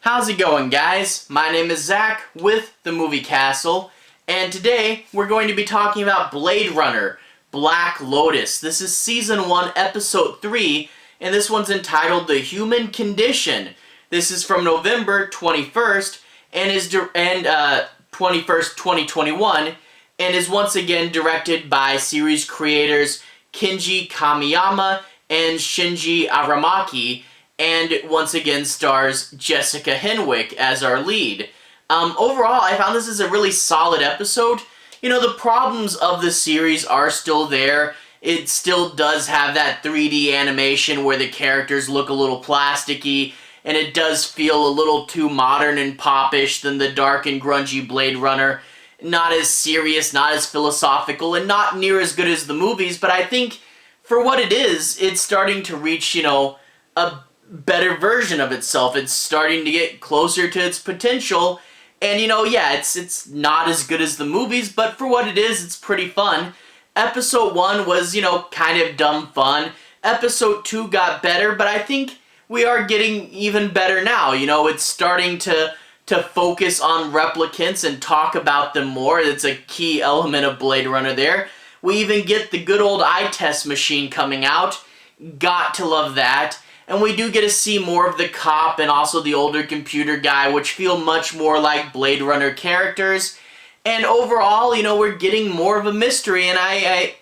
How's it going, guys? My name is Zach with the Movie Castle, and today we're going to be talking about Blade Runner Black Lotus. This is Season 1, Episode 3, and this one's entitled The Human Condition. This is from November 21st, and 21st, 2021, and is once again directed by series creators Kenji Kamiyama and Shinji Aramaki, and once again stars Jessica Henwick as our lead. Overall, I found this is a really solid episode. You know, the problems of the series are still there. It still does have that 3D animation where the characters look a little plasticky, and it does feel a little too modern and popish than the dark and grungy Blade Runner. Not as serious, not as philosophical, and not near as good as the movies, but I think for what it is, it's starting to reach, a better version of itself. It's starting to get closer to its potential, and it's not as good as the movies, but for what it is, it's pretty fun. Episode 1 was, kind of dumb fun. Episode 2 got better, but I think we are getting even better now. It's starting to focus on replicants and talk about them more. It's a key element of Blade Runner there. We even get the good old eye test machine coming out. Got to love that. And we do get to see more of the cop and also the older computer guy, which feel much more like Blade Runner characters. And overall, we're getting more of a mystery, and I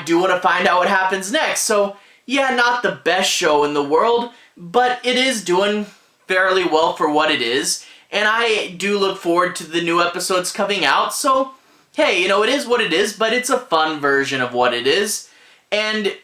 do want to find out what happens next. So, yeah, not the best show in the world, but it is doing fairly well for what it is. And I do look forward to the new episodes coming out. So, hey, it is what it is, but it's a fun version of what it is. And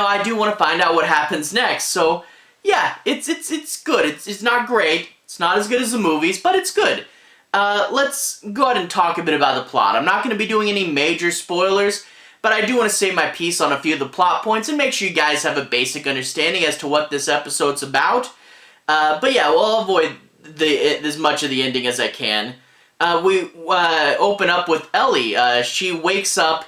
I do want to find out what happens next. So, yeah, it's good. It's not great. It's not as good as the movies, but it's good. Let's go ahead and talk a bit about the plot. I'm not going to be doing any major spoilers, but I do want to say my piece on a few of the plot points and make sure you guys have a basic understanding as to what this episode's about. But yeah, we'll avoid as much of the ending as I can. We open up with Ellie. She wakes up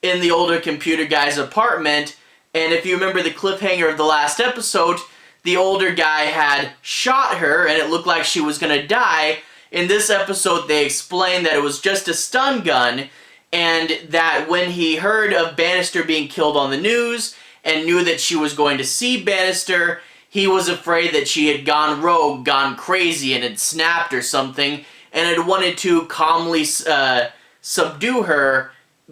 in the older computer guy's apartment, and if you remember the cliffhanger of the last episode, the older guy had shot her, and it looked like she was going to die. In this episode, they explain that it was just a stun gun, and that when he heard of Bannister being killed on the news, and knew that she was going to see Bannister, he was afraid that she had gone rogue, gone crazy, and had snapped or something, and had wanted to calmly subdue her,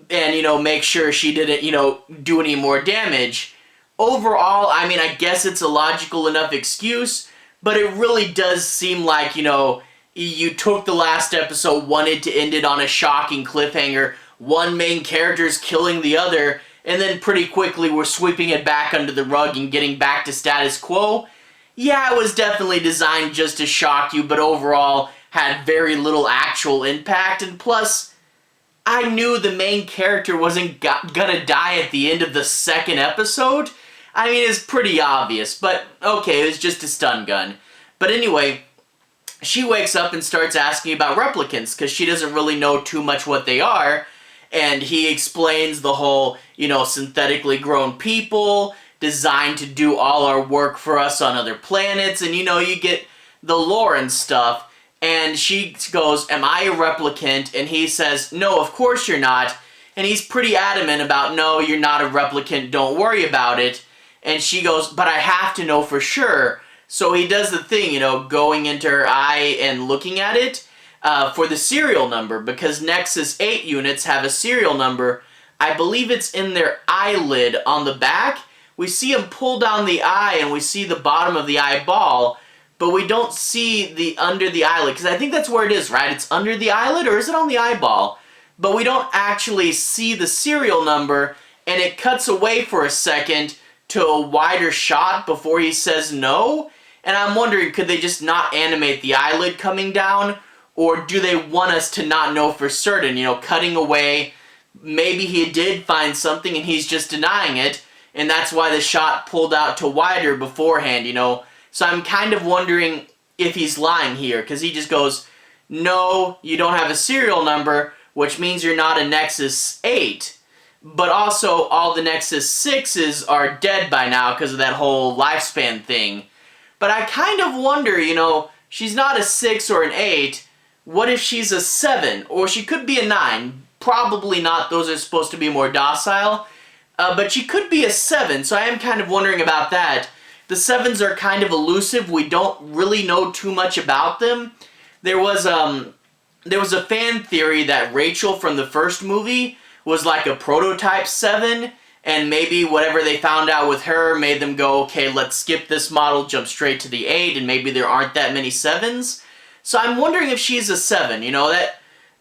and, make sure she didn't, do any more damage. Overall, I guess it's a logical enough excuse, but it really does seem like, you took the last episode, wanted to end it on a shocking cliffhanger, one main character's killing the other, and then pretty quickly we're sweeping it back under the rug and getting back to status quo. Yeah, it was definitely designed just to shock you, but overall had very little actual impact, and plus, I knew the main character wasn't gonna die at the end of the second episode. It's pretty obvious, but okay, it was just a stun gun. But anyway, she wakes up and starts asking about replicants, because she doesn't really know too much what they are, and he explains the whole, synthetically grown people, designed to do all our work for us on other planets, and you get the lore and stuff. And she goes, "Am I a replicant?" And he says, "No, of course you're not." And he's pretty adamant about, "No, you're not a replicant, don't worry about it." And she goes, "But I have to know for sure." So he does the thing, going into her eye and looking at it for the serial number, because Nexus 8 units have a serial number. I believe it's in their eyelid on the back. We see him pull down the eye, and we see the bottom of the eyeball, but we don't see the under the eyelid, because I think that's where it is, right? It's under the eyelid, or is it on the eyeball? But we don't actually see the serial number, and it cuts away for a second to a wider shot before he says no. And I'm wondering, could they just not animate the eyelid coming down? Or do they want us to not know for certain, cutting away? Maybe he did find something and he's just denying it, and that's why the shot pulled out to wider beforehand, So I'm kind of wondering if he's lying here, because he just goes, "No, you don't have a serial number, which means you're not a Nexus 8. But also, all the Nexus 6s are dead by now because of that whole lifespan thing." But I kind of wonder, she's not a 6 or an 8. What if she's a 7? Or she could be a 9. Probably not. Those are supposed to be more docile. But she could be a 7, so I am kind of wondering about that. The 7s are kind of elusive. We don't really know too much about them. There was a fan theory that Rachel from the first movie was like a prototype 7, and maybe whatever they found out with her made them go, okay, let's skip this model, jump straight to the 8, and maybe there aren't that many 7s. So I'm wondering if she's a 7, you know,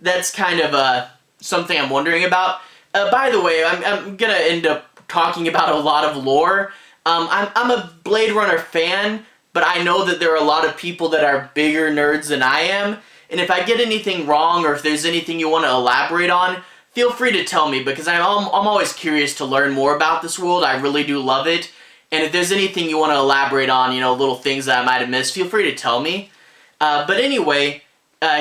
that's kind of something I'm wondering about. By the way, I'm gonna end up talking about a lot of lore. I'm a Blade Runner fan, but I know that there are a lot of people that are bigger nerds than I am, and if I get anything wrong or if there's anything you want to elaborate on, feel free to tell me, because I'm always curious to learn more about this world. I really do love it, and if there's anything you want to elaborate on, you know, little things that I might have missed, feel free to tell me. But anyway,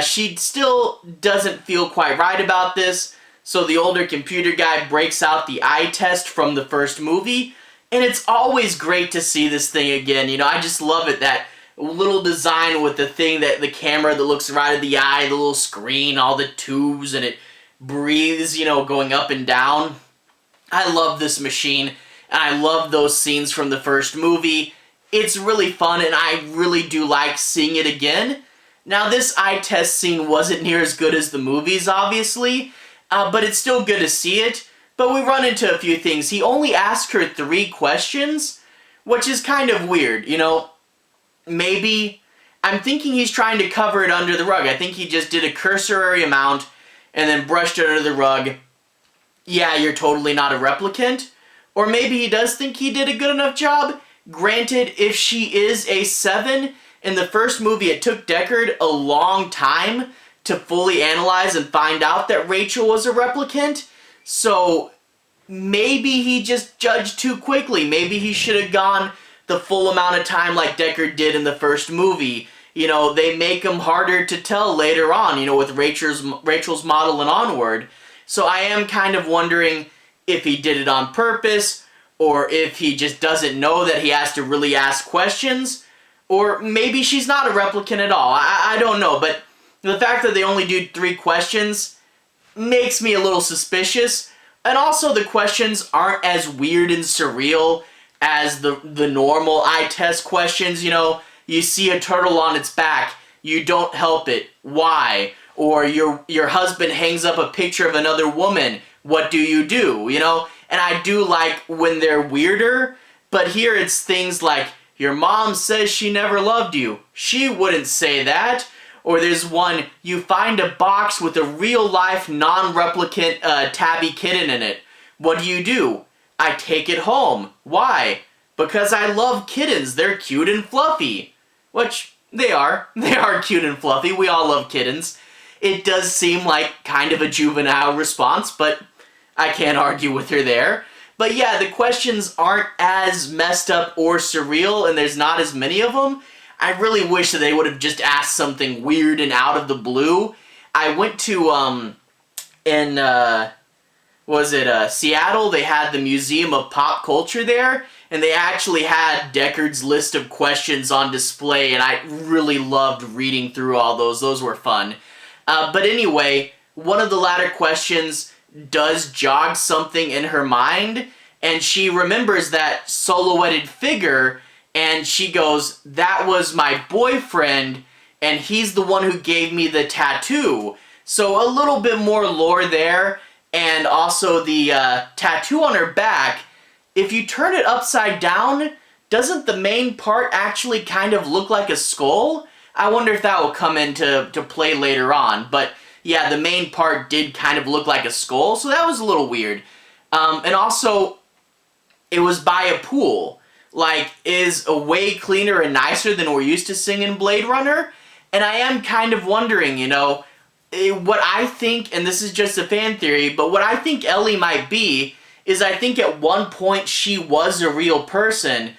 she still doesn't feel quite right about this. So the older computer guy breaks out the eye test from the first movie, and it's always great to see this thing again. You know, I just love it, that little design with the thing, that the camera that looks right at the eye, the little screen, all the tubes, and it breathes, you know, going up and down. I love this machine, and I love those scenes from the first movie. It's really fun, and I really do like seeing it again. Now, this eye test scene wasn't near as good as the movies, obviously, but it's still good to see it. But we run into a few things. He only asked her 3 questions, which is kind of weird, you know. Maybe, I'm thinking he's trying to cover it under the rug. I think he just did a cursory amount and then brushed it under the rug. Yeah, you're totally not a replicant. Or maybe he does think he did a good enough job. Granted, if she is a 7, in the first movie it took Deckard a long time to fully analyze and find out that Rachel was a replicant, so maybe he just judged too quickly. Maybe he should have gone the full amount of time like Deckard did in the first movie. You know, they make them harder to tell later on, you know, with Rachel's model and onward. So I am kind of wondering if he did it on purpose, or if he just doesn't know that he has to really ask questions, or maybe she's not a replicant at all. I don't know, but the fact that they only do 3 questions makes me a little suspicious. And also the questions aren't as weird and surreal as the normal eye test questions. You know, you see a turtle on its back, you don't help it, why? Or your husband hangs up a picture of another woman, what do you do? You know, and I do like when they're weirder, but here it's things like, your mom says she never loved you. She wouldn't say that. Or there's one, you find a box with a real-life, non-replicant tabby kitten in it. What do? I take it home. Why? Because I love kittens. They're cute and fluffy. Which, they are. They are cute and fluffy. We all love kittens. It does seem like kind of a juvenile response, but I can't argue with her there. But yeah, the questions aren't as messed up or surreal, and there's not as many of them. I really wish that they would have just asked something weird and out of the blue. I went to, Seattle? They had the Museum of Pop Culture there, and they actually had Deckard's list of questions on display, and I really loved reading through all those. Those were fun. But anyway, one of the latter questions does jog something in her mind, and she remembers that silhouetted figure, and she goes, that was my boyfriend, and he's the one who gave me the tattoo. So a little bit more lore there, and also the tattoo on her back, if you turn it upside down, doesn't the main part actually kind of look like a skull? I wonder if that will come into play later on, but yeah, the main part did kind of look like a skull, so that was a little weird. And also, it was by a pool. Like, is a way cleaner and nicer than we're used to seeing in Blade Runner. And I am kind of wondering, you know, what I think, and this is just a fan theory, but what I think Ellie might be is I think at one point she was a real person,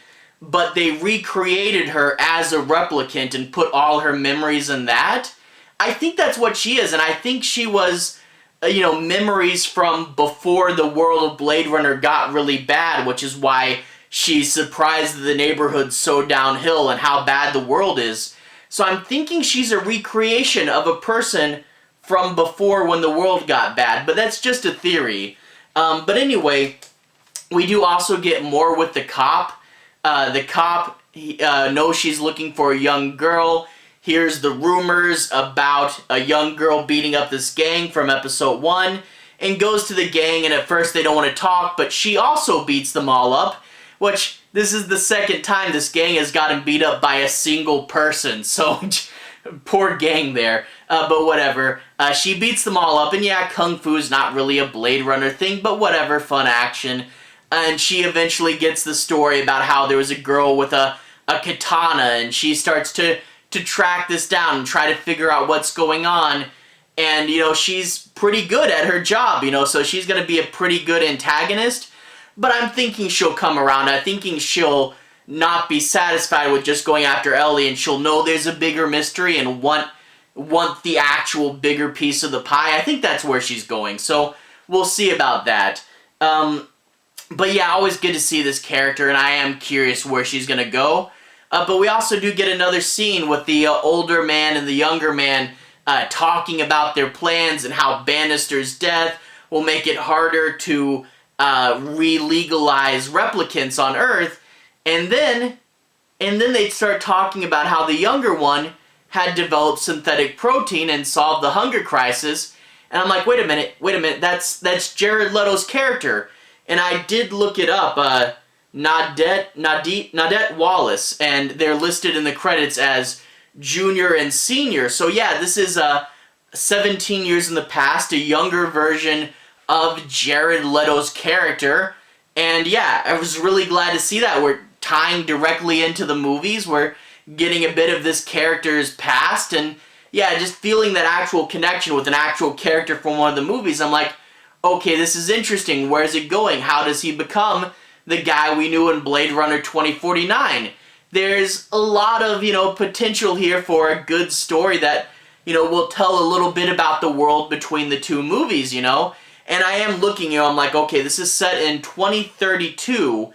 but they recreated her as a replicant and put all her memories in that. I think that's what she is, and I think she was, you know, memories from before the world of Blade Runner got really bad, which is why she surprised the neighborhood so downhill and how bad the world is. So I'm thinking she's a recreation of a person from before when the world got bad, but that's just a theory. But anyway, we do also get more with the cop. The cop knows she's looking for a young girl, hears the rumors about a young girl beating up this gang from episode 1, and goes to the gang, and at first they don't want to talk, but she also beats them all up, which this is the second time this gang has gotten beat up by a single person, so poor gang there, but whatever. She beats them all up, and yeah, Kung Fu's not really a Blade Runner thing, but whatever, fun action. And she eventually gets the story about how there was a girl with a katana, and she starts to track this down and try to figure out what's going on. And, you know, she's pretty good at her job, you know, so she's going to be a pretty good antagonist. But I'm thinking she'll come around. I'm thinking she'll not be satisfied with just going after Ellie, and she'll know there's a bigger mystery and want the actual bigger piece of the pie. I think that's where she's going, so we'll see about that. But yeah, always good to see this character, and I am curious where she's going to go. But we also do get another scene with the older man and the younger man talking about their plans and how Bannister's death will make it harder to re-legalize replicants on Earth. And then they'd start talking about how the younger one had developed synthetic protein and solved the hunger crisis. And I'm like, wait a minute, that's Jared Leto's character. And I did look it up, Nadette Wallace, and they're listed in the credits as junior and senior. So yeah, this is 17 years in the past, a younger version of Jared Leto's character. And yeah, I was really glad to see that. We're tying directly into the movies. We're getting a bit of this character's past, and yeah, just feeling that actual connection with an actual character from one of the movies. I'm like, okay, this is interesting. Where's it going? How does he become the guy we knew in Blade Runner 2049? There's a lot of, you know, potential here for a good story that, you know, will tell a little bit about the world between the two movies, you know? And I am looking, you know, I'm like, okay, this is set in 2032.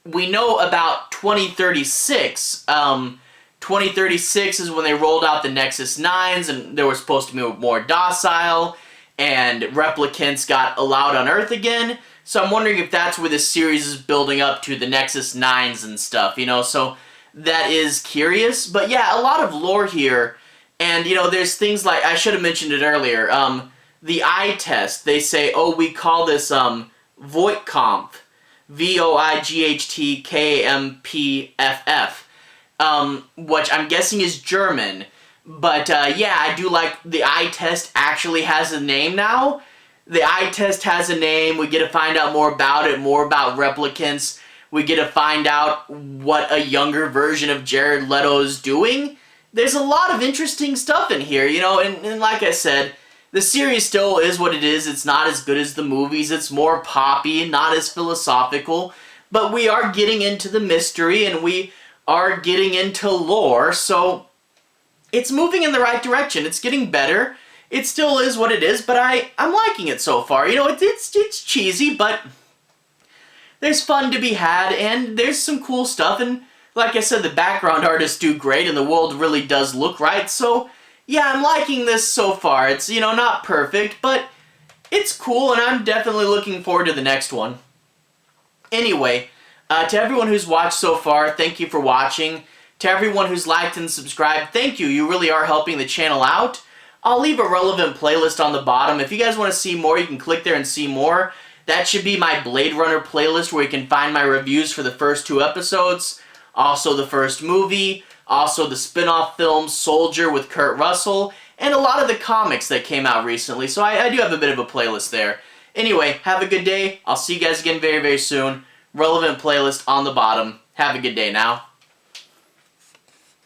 We know about 2036. 2036 is when they rolled out the Nexus 9s, and they were supposed to be more docile, and replicants got allowed on Earth again. So I'm wondering if that's where this series is building up to, the Nexus 9s and stuff, you know, so that is curious. But yeah, a lot of lore here, and, you know, there's things like, I should have mentioned it earlier, the eye test. They say, oh, we call this, Voigtkampf, Voigtkampff, which I'm guessing is German. But, yeah, I do like the eye test actually has a name now. The eye test has a name. We get to find out more about it, more about replicants. We get to find out what a younger version of Jared Leto is doing. There's a lot of interesting stuff in here, you know, and like I said, the series still is what it is. It's not as good as the movies. It's more poppy, not as philosophical. But we are getting into the mystery, and we are getting into lore, so it's moving in the right direction. It's getting better. It still is what it is, but I'm liking it so far. You know, it's cheesy, but there's fun to be had, and there's some cool stuff, and like I said, the background artists do great, and the world really does look right, so yeah, I'm liking this so far. It's, you know, not perfect, but it's cool, and I'm definitely looking forward to the next one. Anyway, to everyone who's watched so far, thank you for watching. To everyone who's liked and subscribed, thank you. You really are helping the channel out. I'll leave a relevant playlist on the bottom. If you guys want to see more, you can click there and see more. That should be my Blade Runner playlist, where you can find my reviews for the first 2 episodes, also the first movie, also the spin-off film Soldier with Kurt Russell, and a lot of the comics that came out recently, so I do have a bit of a playlist there. Anyway, have a good day. I'll see you guys again very, very soon. Relevant playlist on the bottom. Have a good day now.